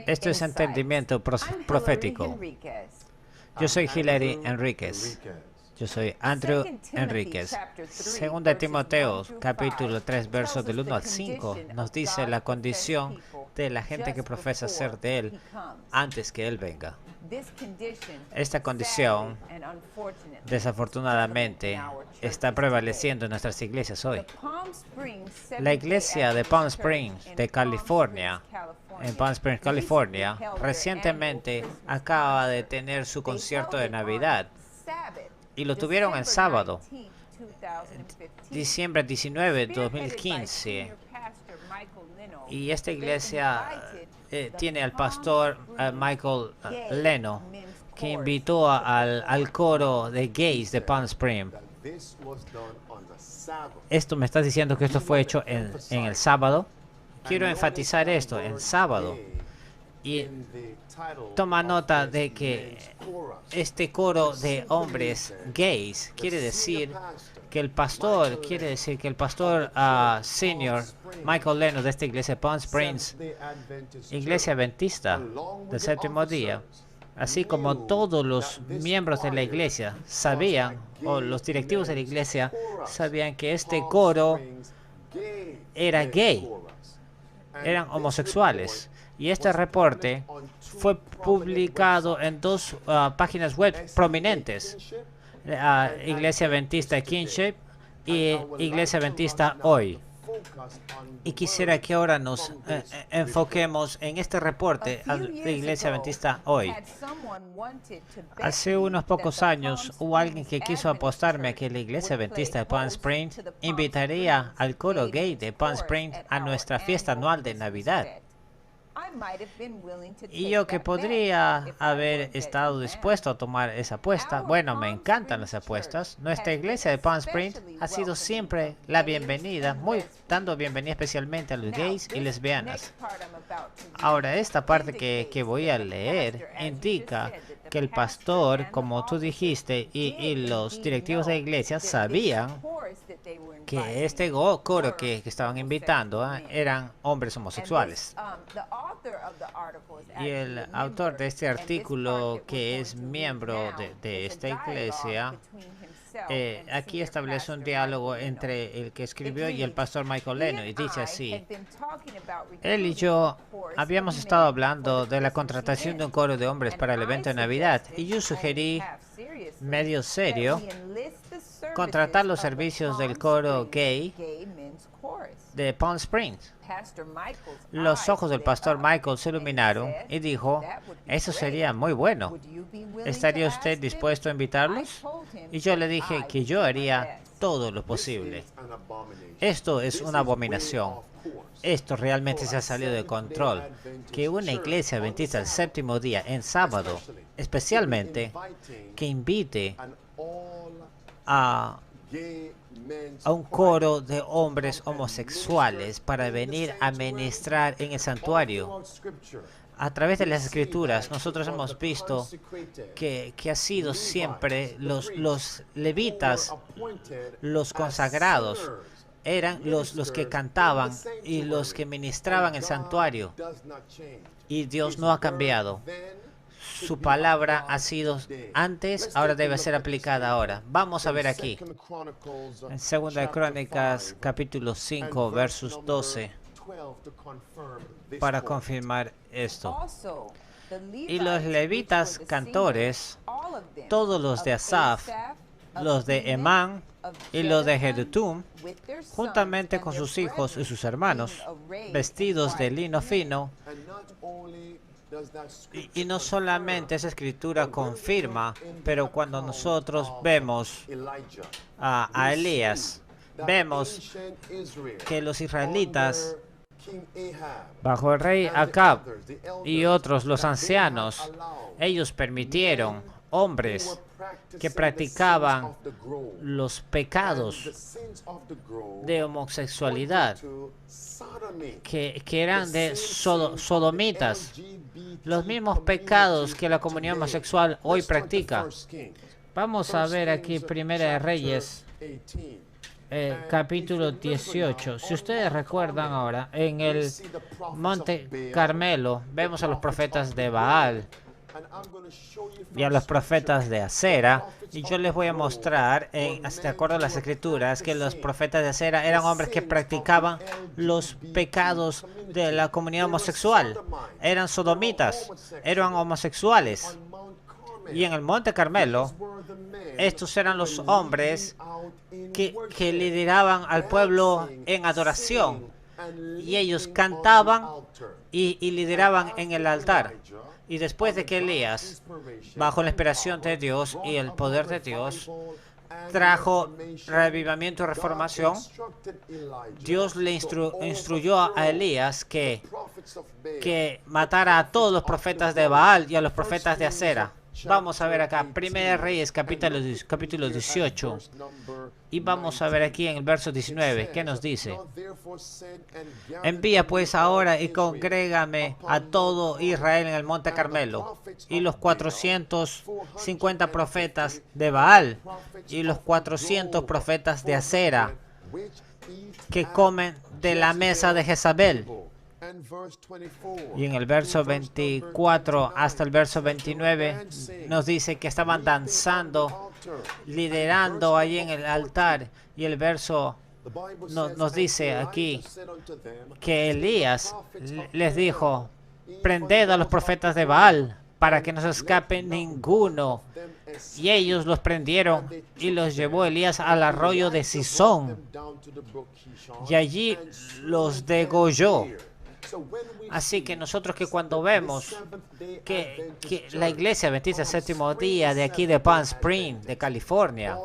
Esto es entendimiento profético. Yo soy Hilary Enríquez. Yo soy Andrew Enríquez. Segunda de Timoteo, capítulo 3, versos del 1 al 5, nos dice la condición de la gente que profesa ser de Él antes que Él venga. Esta condición, desafortunadamente, está prevaleciendo en nuestras iglesias hoy. La iglesia de Palm Springs, de California, en Palm Springs, California, recientemente acaba de tener su concierto de Navidad. Y lo tuvieron el sábado, diciembre 19 de 2015. Y esta iglesia tiene al pastor Michael Leno, que invitó al coro de gays de Palm Springs. Esto me estás diciendo que esto fue hecho en el sábado. Quiero enfatizar esto, en sábado. Y toma nota de que este coro de hombres gays quiere decir que el pastor senior Michael Leno de esta iglesia Palm Springs, iglesia adventista del séptimo día, así como todos los miembros de la iglesia sabían, o los directivos de la iglesia sabían, que este coro era gay, eran homosexuales. Y este reporte fue publicado en dos páginas web prominentes, Iglesia Adventista Kinship y Iglesia Adventista Hoy. Y quisiera que ahora nos enfoquemos en este reporte de Iglesia Adventista Hoy. Hace unos pocos años hubo alguien que quiso apostarme a que la Iglesia Adventista de Palm Springs invitaría al coro gay de Palm Springs a nuestra fiesta anual de Navidad. Y yo, que podría haber estado dispuesto a tomar esa apuesta. Bueno, me encantan las apuestas. Nuestra iglesia de Palm Springs ha sido siempre la bienvenida, dando bienvenida especialmente a los gays y lesbianas. Ahora, esta parte que voy a leer indica que el pastor, como tú dijiste, y los directivos de la iglesia sabían que este coro que estaban invitando eran hombres homosexuales. Y el autor de este artículo, que es miembro de esta iglesia, aquí establece un diálogo entre el que escribió y el pastor Michael Leno, y dice así: él y yo habíamos estado hablando de la contratación de un coro de hombres para el evento de Navidad, y yo sugerí, medio serio, contratar los servicios del coro gay de Palm Springs. Los ojos del pastor Michael se iluminaron y dijo: eso sería muy bueno. ¿Estaría usted dispuesto a invitarlos? Y yo le dije que yo haría todo lo posible. Esto es una abominación. Esto realmente se ha salido de control. Que una iglesia adventista el séptimo día, en sábado, especialmente, que invite a un coro de hombres homosexuales para venir a ministrar en el santuario. A través de las escrituras, nosotros hemos visto que ha sido siempre los levitas, los consagrados, eran los que cantaban y los que ministraban el santuario. Y Dios no ha cambiado. Su palabra ha sido antes, ahora debe ser aplicada ahora. Vamos a ver aquí, en Segunda de Crónicas, capítulo 5, versos 12, para confirmar esto. Y los levitas cantores, todos los de Asaf, los de Emán y los de Jedutum, juntamente con sus hijos y sus hermanos, vestidos de lino fino. Y no solamente esa escritura confirma, pero cuando nosotros vemos a Elías, vemos que los israelitas, bajo el rey Acab y otros, los ancianos, ellos permitieron hombres que practicaban los pecados de homosexualidad, que eran de sodomitas, los mismos pecados que la comunidad homosexual hoy practica. Vamos a ver aquí Primera de Reyes, capítulo 18. Si ustedes recuerdan ahora, en el Monte Carmelo vemos a los profetas de Baal y a los profetas de Acera, y yo les voy a mostrar, de acuerdo a las escrituras, que los profetas de Acera eran hombres que practicaban los pecados de la comunidad homosexual, eran sodomitas, eran homosexuales. Y en el Monte Carmelo, estos eran los hombres que lideraban al pueblo en adoración, y ellos cantaban y lideraban en el altar. Y después de que Elías, bajo la inspiración de Dios y el poder de Dios, trajo revivimiento y reformación, Dios le instruyó a Elías que matara a todos los profetas de Baal y a los profetas de Acera. Vamos a ver acá, 1 Reyes capítulo 18, y vamos a ver aquí en el verso 19, ¿qué nos dice? Envía pues ahora y congrégame a todo Israel en el Monte Carmelo, y los 450 profetas de Baal, y los 400 profetas de Acera, que comen de la mesa de Jezabel. Y en el verso 24 hasta el verso 29 nos dice que estaban danzando, liderando allí en el altar. Y el verso nos dice aquí que Elías les dijo: prended a los profetas de Baal para que no se escape ninguno. Y ellos los prendieron y los llevó Elías al arroyo de Sison, y allí los degolló. Así que nosotros, que cuando vemos que la iglesia adventista séptimo día de aquí de Palm Springs, de California,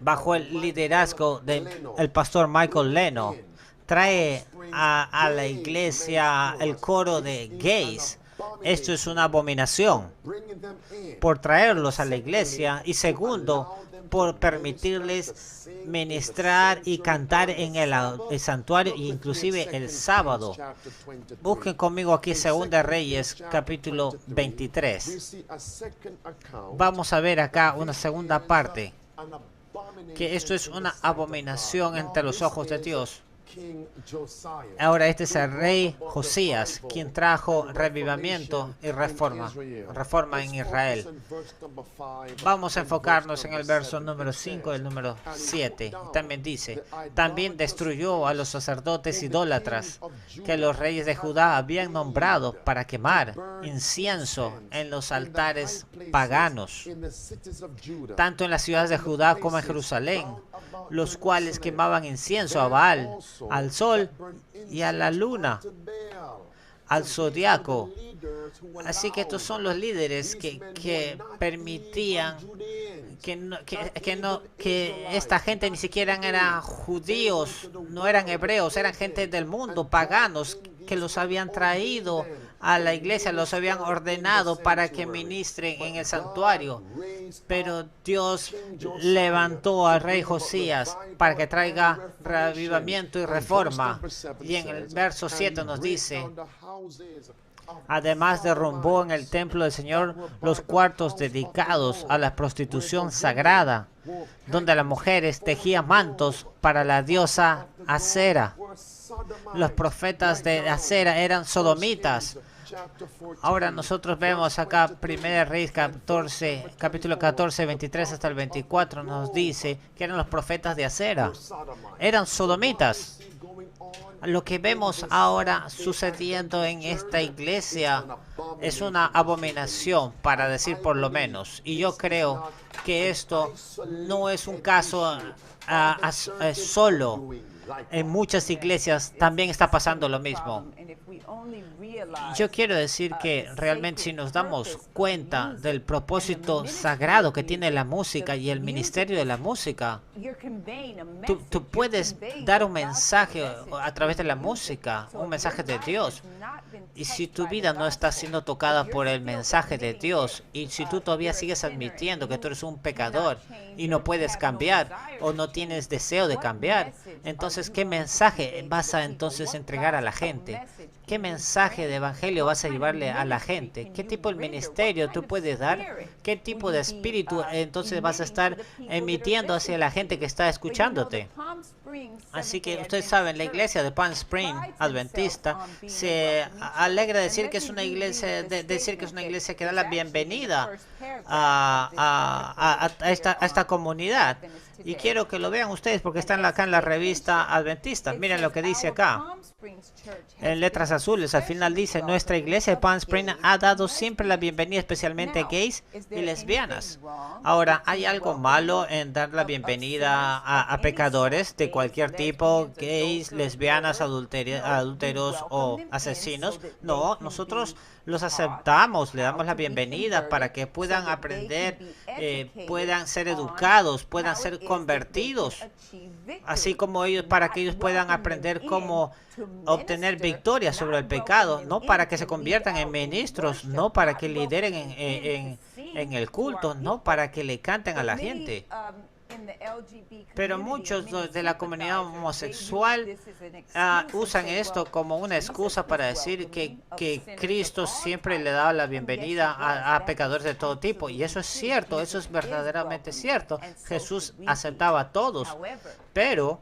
bajo el liderazgo del pastor Michael Leno, trae a la iglesia el coro de gays, esto es una abominación por traerlos a la iglesia, y segundo, por permitirles ministrar y cantar en el santuario, inclusive el sábado. Busquen conmigo aquí 2 Reyes capítulo 23. Vamos a ver acá una segunda parte, que esto es una abominación entre los ojos de Dios. Ahora este es el rey Josías, quien trajo revivimiento y reforma en Israel. Vamos a enfocarnos en el verso número 5 y el número 7. También dice: también destruyó a los sacerdotes idólatras que los reyes de Judá habían nombrado para quemar incienso en los altares paganos, tanto en las ciudades de Judá como en Jerusalén, los cuales quemaban incienso a Baal, al sol y a la luna, al zodiaco. Así que estos son los líderes que permitían que esta gente ni siquiera eran judíos, no eran hebreos, eran gente del mundo, paganos, que los habían traído a la iglesia, los habían ordenado para que ministren en el santuario. Pero Dios levantó al rey Josías para que traiga revivimiento y reforma. Y en el verso 7 nos dice: además derrumbó en el templo del Señor los cuartos dedicados a la prostitución sagrada, donde las mujeres tejían mantos para la diosa Acera. Los profetas de Acera eran sodomitas. Ahora nosotros vemos acá 1 Reyes 14, capítulo 14, 23 hasta el 24, nos dice que eran los profetas de Acera. Eran sodomitas. Lo que vemos ahora sucediendo en esta iglesia es una abominación, para decir por lo menos. Y yo creo que esto no es un caso solo. En muchas iglesias también está pasando lo mismo. Yo quiero decir que realmente, si nos damos cuenta del propósito sagrado que tiene la música y el ministerio de la música, tú puedes dar un mensaje a través de la música, un mensaje de Dios, Y si tu vida no está siendo tocada por el mensaje de Dios, y si tú todavía sigues admitiendo que tú eres un pecador y no puedes cambiar o no tienes deseo de cambiar, entonces ¿qué mensaje vas a entonces entregar a la gente? ¿Qué mensaje de evangelio vas a llevarle a la gente? ¿Qué tipo de ministerio tú puedes dar? ¿Qué tipo de espíritu entonces vas a estar emitiendo hacia la gente que está escuchándote? Así que ustedes saben, la iglesia de Palm Spring Adventista se alegra decir que es una iglesia, decir que es una iglesia que da la bienvenida a esta comunidad. Y quiero que lo vean ustedes porque están acá en la revista Adventista. Miren lo que dice acá. En letras azules, al final dice, nuestra iglesia de Palm Spring ha dado siempre la bienvenida especialmente a gays y lesbianas. Ahora, ¿hay algo malo en dar la bienvenida a pecadores de cualquier tipo, gays, lesbianas, adúlteros o asesinos? No, nosotros los aceptamos, le damos la bienvenida para que puedan aprender, puedan ser educados, puedan ser convertidos, así como ellos, para que ellos puedan aprender cómo obtener victoria sobre el pecado, no para que se conviertan en ministros, no para que lideren en el culto, no para que le canten a la gente. Pero muchos de la comunidad homosexual usan esto como una excusa para decir que Cristo siempre le da la bienvenida a pecadores de todo tipo. Y eso es cierto, eso es verdaderamente cierto. Jesús aceptaba a todos, pero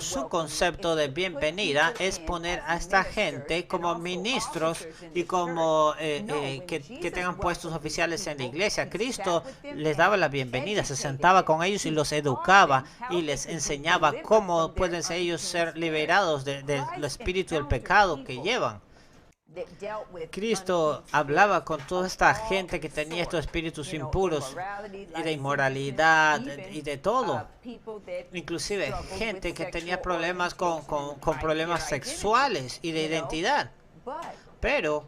su concepto de bienvenida es poner a esta gente como ministros y como que tengan puestos oficiales en la iglesia. Cristo les daba la bienvenida, se sentaba con ellos y los educaba y les enseñaba cómo pueden ellos ser liberados del espíritu del pecado que llevan. Cristo hablaba con toda esta gente que tenía estos espíritus impuros y de inmoralidad y de todo. Inclusive gente que tenía problemas con problemas sexuales y de identidad. Pero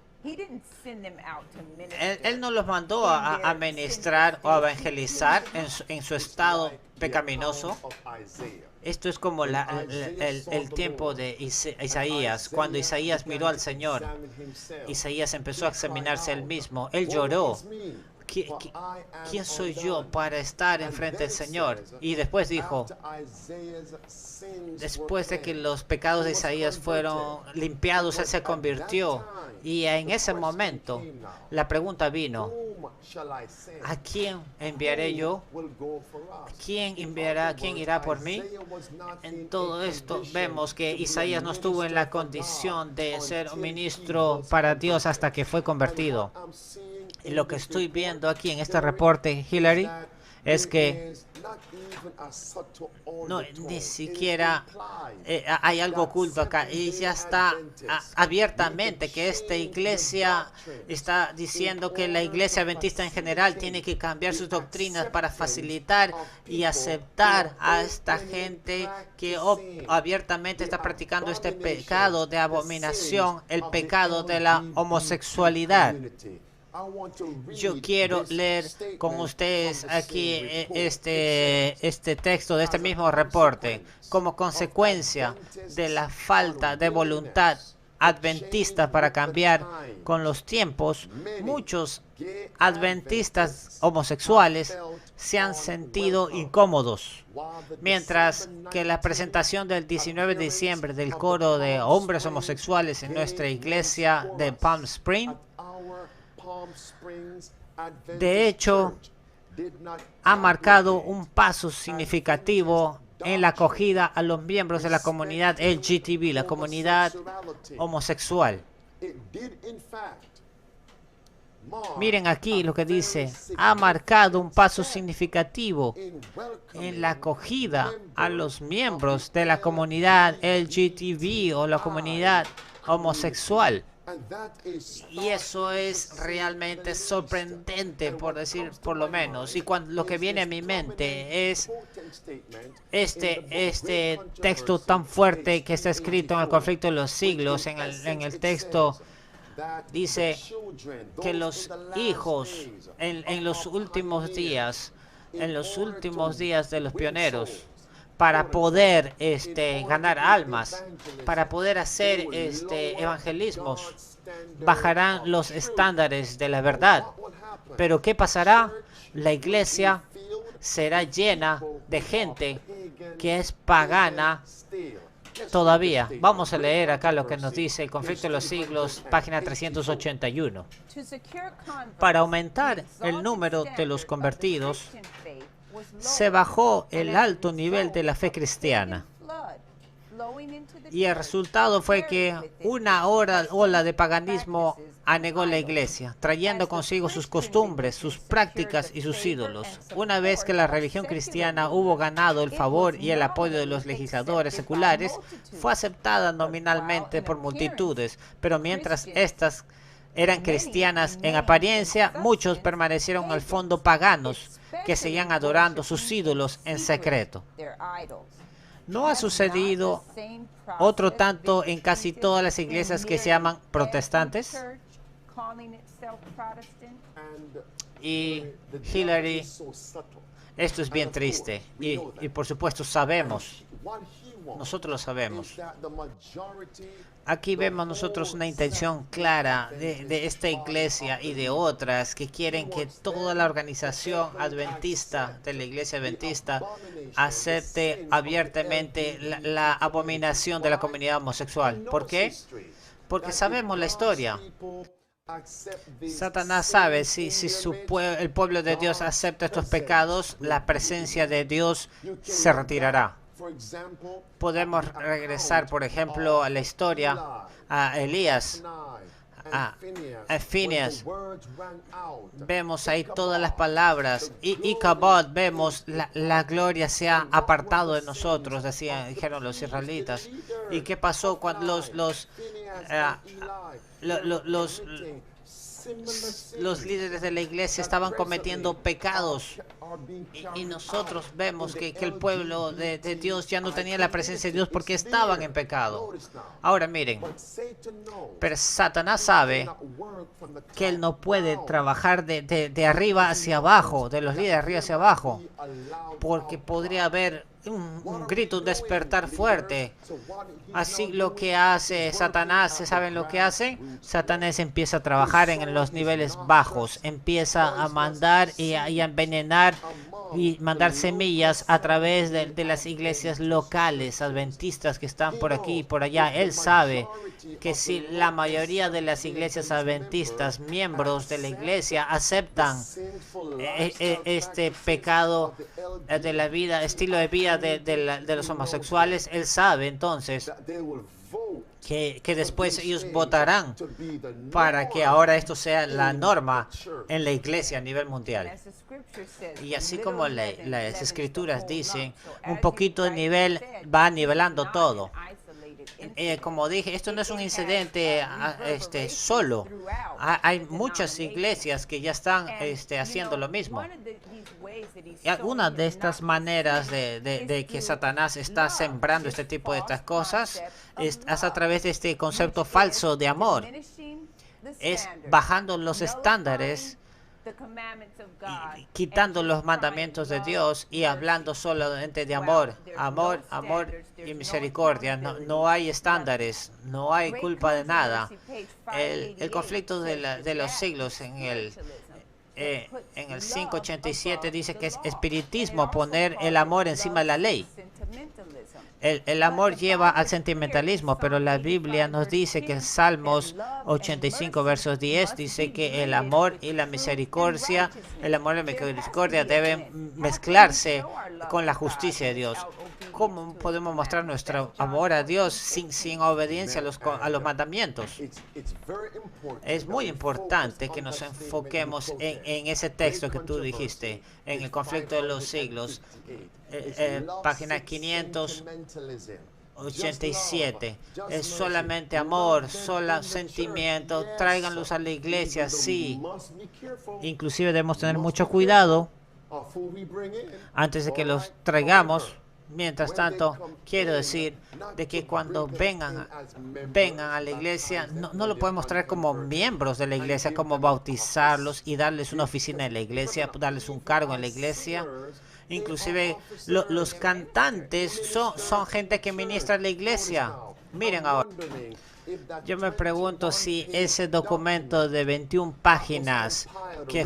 él no los mandó a ministrar o a evangelizar en su estado pecaminoso. Esto es como el tiempo de Isaías. Cuando Isaías miró al Señor, Isaías empezó a examinarse él mismo. Él lloró. ¿Quién soy yo para estar enfrente del Señor? Y después dijo, después de que los pecados de Isaías fueron limpiados, él se convirtió. Y en ese momento la pregunta vino, ¿a quién enviaré yo? ¿Quién enviará? ¿Quién irá por mí? En todo esto vemos que Isaías no estuvo en la condición de ser un ministro para Dios hasta que fue convertido. Y lo que estoy viendo aquí en este reporte, Hillary, es que no, ni siquiera hay algo oculto acá. Y ya está abiertamente que esta iglesia está diciendo que la iglesia adventista en general tiene que cambiar sus doctrinas para facilitar y aceptar a esta gente que abiertamente está practicando este pecado de abominación, el pecado de la homosexualidad. Yo quiero leer con ustedes aquí este texto de este mismo reporte. Como consecuencia de la falta de voluntad adventista para cambiar con los tiempos, muchos adventistas homosexuales se han sentido incómodos, mientras que la presentación del 19 de diciembre del coro de hombres homosexuales en nuestra iglesia de Palm Spring, de hecho, ha marcado un paso significativo en la acogida a los miembros de la comunidad LGTB, la comunidad homosexual. Miren aquí lo que dice, ha marcado un paso significativo en la acogida a los miembros de la comunidad LGTB o la comunidad homosexual. Y eso es realmente sorprendente, por decir por lo menos. Y lo que viene a mi mente es este texto tan fuerte que está escrito en el conflicto de los siglos. En el texto dice que los hijos en los últimos días de los pioneros, para poder ganar almas, para poder hacer evangelismos. Bajarán los estándares de la verdad. Pero ¿qué pasará? La iglesia será llena de gente que es pagana todavía. Vamos a leer acá lo que nos dice el Conflicto de los Siglos, página 381. Para aumentar el número de los convertidos, se bajó el alto nivel de la fe cristiana. Y el resultado fue que una ola de paganismo anegó la iglesia, trayendo consigo sus costumbres, sus prácticas y sus ídolos. Una vez que la religión cristiana hubo ganado el favor y el apoyo de los legisladores seculares, fue aceptada nominalmente por multitudes, pero mientras estas eran cristianas en apariencia, muchos permanecieron al fondo paganos, que seguían adorando sus ídolos en secreto. ¿No ha sucedido otro tanto en casi todas las iglesias que se llaman protestantes? Y Hillary, esto es bien triste. Y por supuesto sabemos, nosotros lo sabemos. Aquí vemos nosotros una intención clara de esta iglesia y de otras que quieren que toda la organización adventista de la iglesia adventista acepte abiertamente la abominación de la comunidad homosexual. ¿Por qué? Porque sabemos la historia. Satanás sabe si el pueblo de Dios acepta estos pecados, la presencia de Dios se retirará. Podemos regresar, por ejemplo, a la historia, a Elías, a Phineas. Vemos ahí todas las palabras. Y Icabod, vemos la gloria se ha apartado de nosotros, dijeron los israelitas. ¿Y qué pasó cuando los líderes de la iglesia estaban cometiendo pecados? Y nosotros vemos que el pueblo de Dios ya no tenía la presencia de Dios porque estaban en pecado. Ahora miren, pero Satanás sabe que él no puede trabajar de arriba hacia abajo, de los líderes de arriba hacia abajo, porque podría haber un grito, un despertar fuerte. Así lo que hace Satanás, ¿saben lo que hace? Satanás empieza a trabajar en los niveles bajos, empieza a mandar y a envenenar y mandar semillas a través de las iglesias locales adventistas que están por aquí y por allá. Él sabe que si la mayoría de las iglesias adventistas, miembros de la iglesia, aceptan este pecado de la vida, estilo de vida de los homosexuales, él sabe entonces que después ellos votarán para que ahora esto sea la norma en la iglesia a nivel mundial. Y así como las escrituras dicen, un poquito de nivel va nivelando todo. Como dije, esto no es un incidente solo. Hay muchas iglesias que ya están haciendo lo mismo. Y una de estas maneras de que Satanás está sembrando este tipo de estas cosas es a través de este concepto falso de amor. Es bajando los estándares, quitando los mandamientos de Dios y hablando solamente de amor, amor, amor y misericordia. No hay estándares, no hay culpa de nada. El conflicto de los siglos en el 587 dice que es espiritismo poner el amor encima de la ley. El amor lleva al sentimentalismo, pero la Biblia nos dice que Salmos 85 versos 10 dice que el amor y la misericordia, deben mezclarse con la justicia de Dios. ¿Cómo podemos mostrar nuestro amor a Dios sin obediencia a los mandamientos? Es muy importante que nos enfoquemos en ese texto que tú dijiste, en el conflicto de los siglos. Página 587. Es solamente amor, solo sentimiento. Tráiganlos a la iglesia, sí. Inclusive debemos tener mucho cuidado antes de que los traigamos. Mientras tanto, quiero decir de que cuando vengan a la iglesia, no lo podemos traer como miembros de la iglesia, como bautizarlos y darles una oficina en la iglesia, darles un cargo en la iglesia. Inclusive los cantantes son gente que ministra en la iglesia. Miren ahora. Yo me pregunto si ese documento de 21 páginas que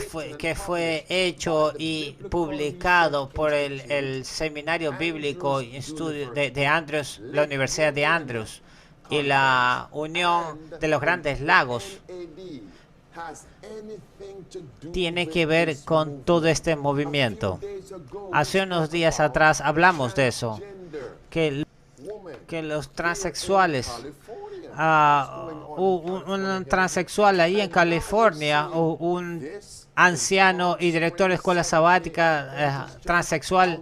fue hecho y publicado por el Seminario Bíblico Estudio de Andrews, la Universidad de Andrews y la Unión de los Grandes Lagos, tiene que ver con todo este movimiento. Hace unos días atrás hablamos de eso, que los transexuales, un transexual ahí en California, un anciano y director de escuela sabática transexual,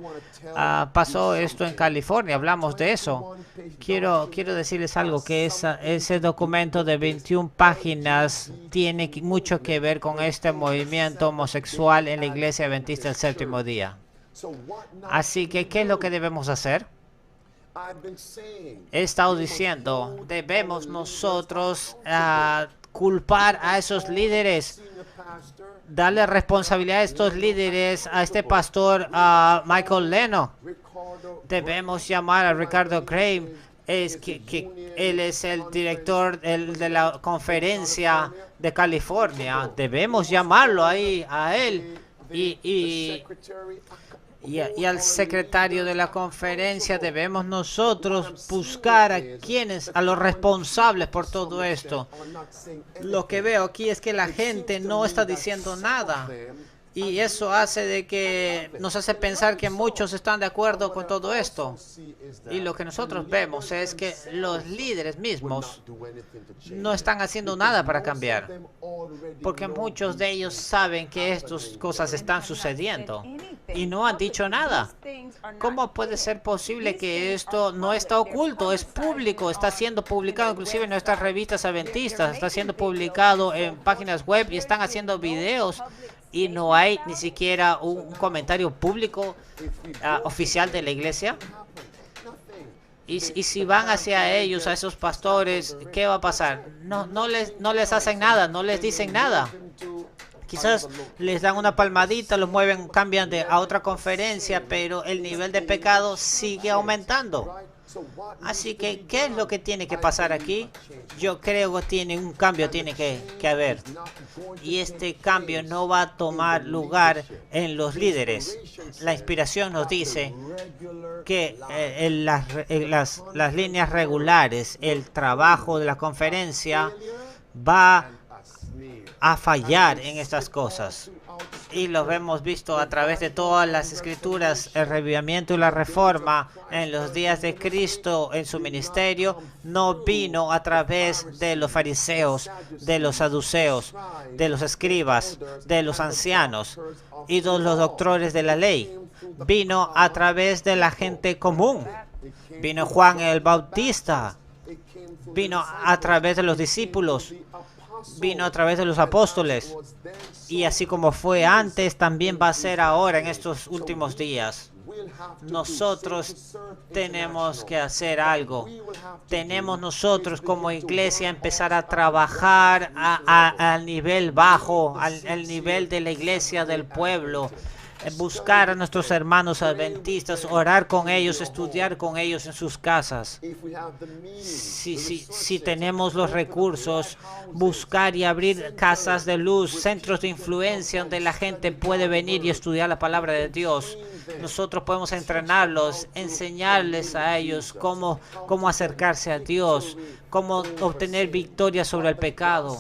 pasó esto en California. Hablamos de eso. Quiero decirles algo, que ese documento de 21 páginas tiene mucho que ver con este movimiento homosexual en la Iglesia Adventista del Séptimo Día. Así que, ¿qué es lo que debemos hacer? He estado diciendo, debemos nosotros culpar a esos líderes, darle responsabilidad a estos líderes, a este pastor, a Michael Leno. Debemos llamar a Ricardo Graham, que él es el director de la conferencia de California. Debemos llamarlo ahí a él y al secretario de la conferencia. Debemos nosotros buscar a los responsables por todo esto. Lo que veo aquí es que la gente no está diciendo nada. Y eso nos hace pensar que muchos están de acuerdo con todo esto. Y lo que nosotros vemos es que los líderes mismos no están haciendo nada para cambiar. Porque muchos de ellos saben que estas cosas están sucediendo y no han dicho nada. ¿Cómo puede ser posible que esto no está oculto? Es público, está siendo publicado inclusive en nuestras revistas adventistas, está siendo publicado en páginas web y están haciendo videos. Y no hay ni siquiera un comentario público oficial de la iglesia. Y si van hacia ellos, a esos pastores, ¿qué va a pasar? No les hacen nada, no les dicen nada. Quizás les dan una palmadita, los mueven, cambian a otra conferencia, pero el nivel de pecado sigue aumentando. Así que, ¿qué es lo que tiene que pasar aquí? Yo creo que un cambio tiene que haber. Y este cambio no va a tomar lugar en los líderes. La inspiración nos dice que las líneas regulares, el trabajo de la conferencia va a fallar en estas cosas. Y lo hemos visto a través de todas las escrituras. El revivimiento y la reforma en los días de Cristo en su ministerio no vino a través de los fariseos, de los saduceos, de los escribas, de los ancianos y de los doctores de la ley. Vino a través de la gente común. Vino Juan el Bautista. Vino a través de los discípulos. Vino a través de los apóstoles. Y así como fue antes, también va a ser ahora en estos últimos días. Nosotros tenemos que hacer algo. Tenemos nosotros como iglesia empezar a trabajar al nivel bajo, al nivel de la iglesia del pueblo. Buscar a nuestros hermanos adventistas, orar con ellos, estudiar con ellos en sus casas. Si tenemos los recursos, buscar y abrir casas de luz, centros de influencia donde la gente puede venir y estudiar la palabra de Dios. Nosotros podemos entrenarlos, enseñarles a ellos cómo acercarse a Dios, cómo obtener victoria sobre el pecado.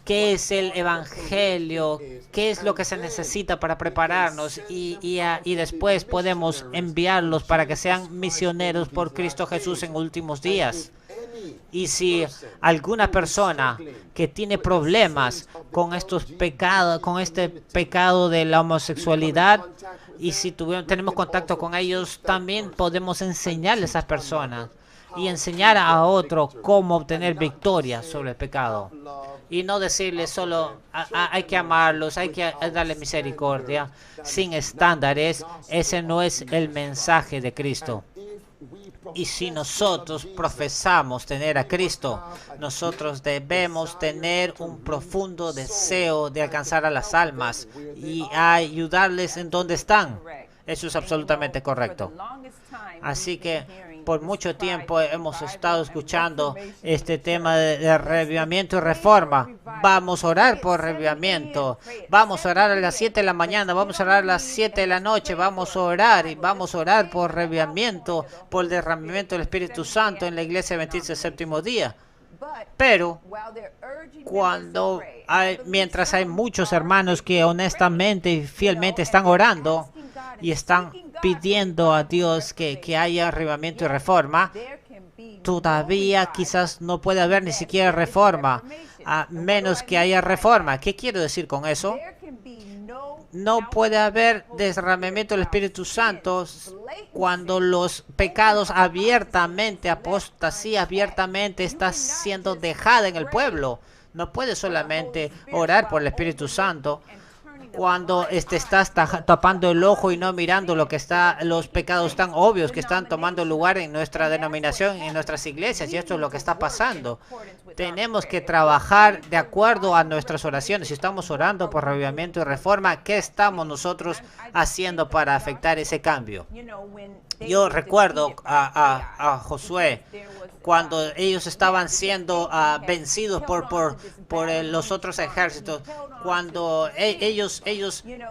¿Qué es el evangelio? ¿Qué es lo que se necesita para prepararnos? Y después podemos enviarlos para que sean misioneros por Cristo Jesús en últimos días. Y si alguna persona que tiene problemas con estos pecados, con este pecado de la homosexualidad, y si tenemos contacto con ellos, también podemos enseñarles a esas personas y enseñar a otro cómo obtener victoria sobre el pecado. Y no decirles solo hay que amarlos, hay que darles misericordia, sin estándares. Ese no es el mensaje de Cristo. Y si nosotros profesamos tener a Cristo, nosotros debemos tener un profundo deseo de alcanzar a las almas y ayudarles en donde están. Eso es absolutamente correcto. Así que por mucho tiempo hemos estado escuchando este tema de reavivamiento y reforma. Vamos a orar por reavivamiento. Vamos a orar a las 7 de la mañana. Vamos a orar a las 7 de la noche. Vamos a orar y vamos a orar por reavivamiento, por el derramamiento del Espíritu Santo en la iglesia adventista del séptimo día. Pero mientras hay muchos hermanos que honestamente y fielmente están orando y están pidiendo a Dios que haya avivamiento y reforma, todavía quizás no puede haber ni siquiera reforma, a menos que haya reforma. ¿Qué quiero decir con eso? No puede haber derramamiento del Espíritu Santo cuando los pecados abiertamente, apostasía abiertamente está siendo dejada en el pueblo. No puede solamente orar por el Espíritu Santo cuando estás tapando el ojo y no mirando los pecados tan obvios que están tomando lugar en nuestra denominación, en nuestras iglesias, y esto es lo que está pasando. Tenemos que trabajar de acuerdo a nuestras oraciones. Si estamos orando por reavivamiento y reforma, ¿qué estamos nosotros haciendo para afectar ese cambio? Yo recuerdo a Josué cuando ellos estaban siendo vencidos por los otros ejércitos, cuando ellos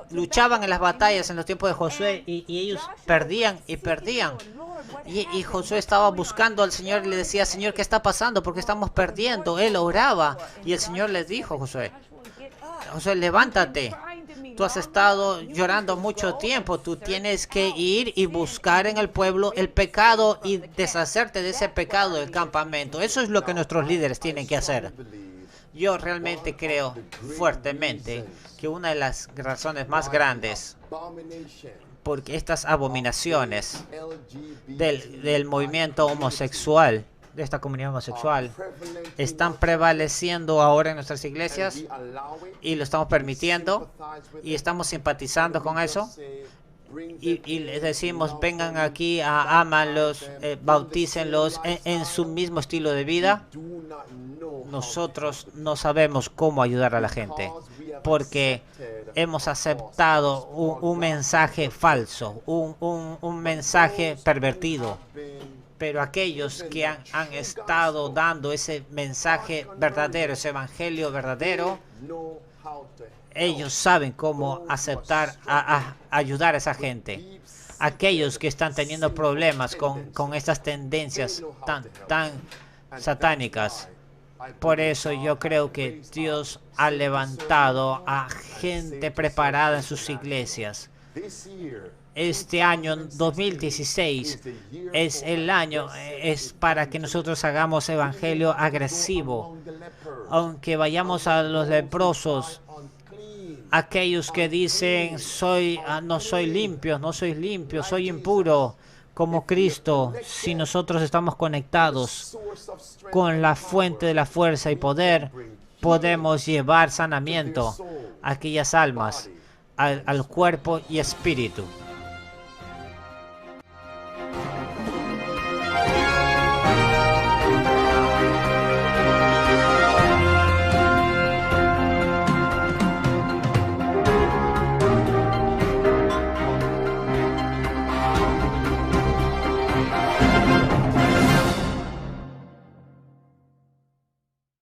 luchaban en las batallas en los tiempos de Josué y ellos perdían y perdían. Y Josué estaba buscando al Señor y le decía, Señor, ¿qué está pasando? ¿Por qué estamos perdiendo? Él oraba y el Señor le dijo, Josué, levántate. Tú has estado llorando mucho tiempo. Tú tienes que ir y buscar en el pueblo el pecado y deshacerte de ese pecado del campamento. Eso es lo que nuestros líderes tienen que hacer. Yo realmente creo fuertemente que una de las razones más grandes porque estas abominaciones del movimiento homosexual, de esta comunidad homosexual, están prevaleciendo ahora en nuestras iglesias y lo estamos permitiendo y estamos simpatizando con eso y les decimos, vengan aquí, ámanlos, bautícenlos en su mismo estilo de vida. Nosotros no sabemos cómo ayudar a la gente porque hemos aceptado un mensaje falso, un mensaje pervertido. Pero aquellos que han estado dando ese mensaje verdadero, ese evangelio verdadero, ellos saben cómo aceptar, ayudar a esa gente. Aquellos que están teniendo problemas con estas tendencias tan satánicas. Por eso yo creo que Dios ha levantado a gente preparada en sus iglesias. Este año 2016 es el año, es para que nosotros hagamos evangelio agresivo. Aunque vayamos a los leprosos, aquellos que dicen, no soy limpio, soy impuro, como Cristo, si nosotros estamos conectados con la fuente de la fuerza y poder, podemos llevar sanamiento a aquellas almas, al cuerpo y espíritu.